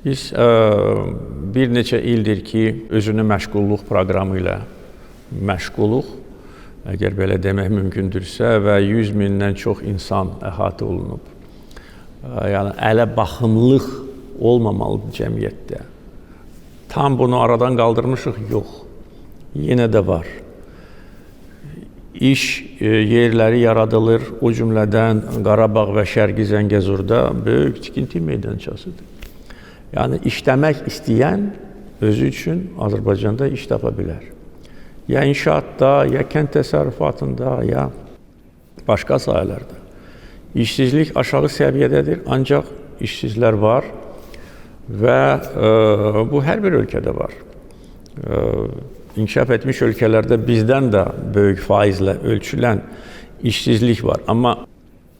Biz bir neçə ildir ki, özünü məşğulluq proqramı ilə məşğuluq, əgər belə demək mümkündürsə və 100 mindən çox insan əhatə olunub. Yəni, ələ baxımlıq olmamalıdır cəmiyyətdə. Tam bunu aradan qaldırmışıq, yox. Yenə də var. İş yerləri yaradılır, o cümlədən Qarabağ və Şərqi Zəngəzurda böyük tikinti meydançasıdır. Yəni, işləmək istəyən özü üçün Azərbaycanda iş tapa bilər. Ya inşaatda, ya kənd təsərrüfatında, ya başqa sahələrdə. İşsizlik aşağı səviyyədədir, ancaq işsizlər var və bu hər bir ölkədə var. İnkişaf etmiş ölkələrdə bizdən də böyük faizlə ölçülən işsizlik var. Amma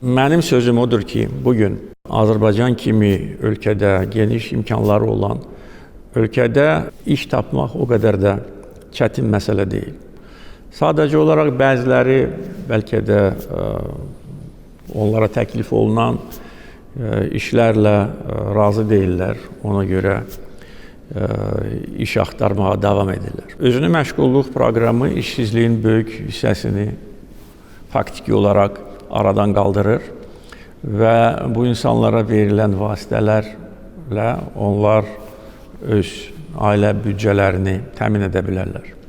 mənim sözüm odur ki, bugün Azərbaycan kimi ölkədə geniş imkanları olan ölkədə iş tapmaq o qədər də çətin məsələ deyil. Sadəcə olaraq bəziləri bəlkə də onlara təklif olunan işlərlə razı deyirlər, ona görə iş axtarmağa davam edirlər. Özünü məşğulluq proqramı işsizliyin böyük hissəsini faktiki olaraq aradan qaldırır və bu insanlara verilən vasitələrlə onlar öz ailə büdcələrini təmin edə bilərlər.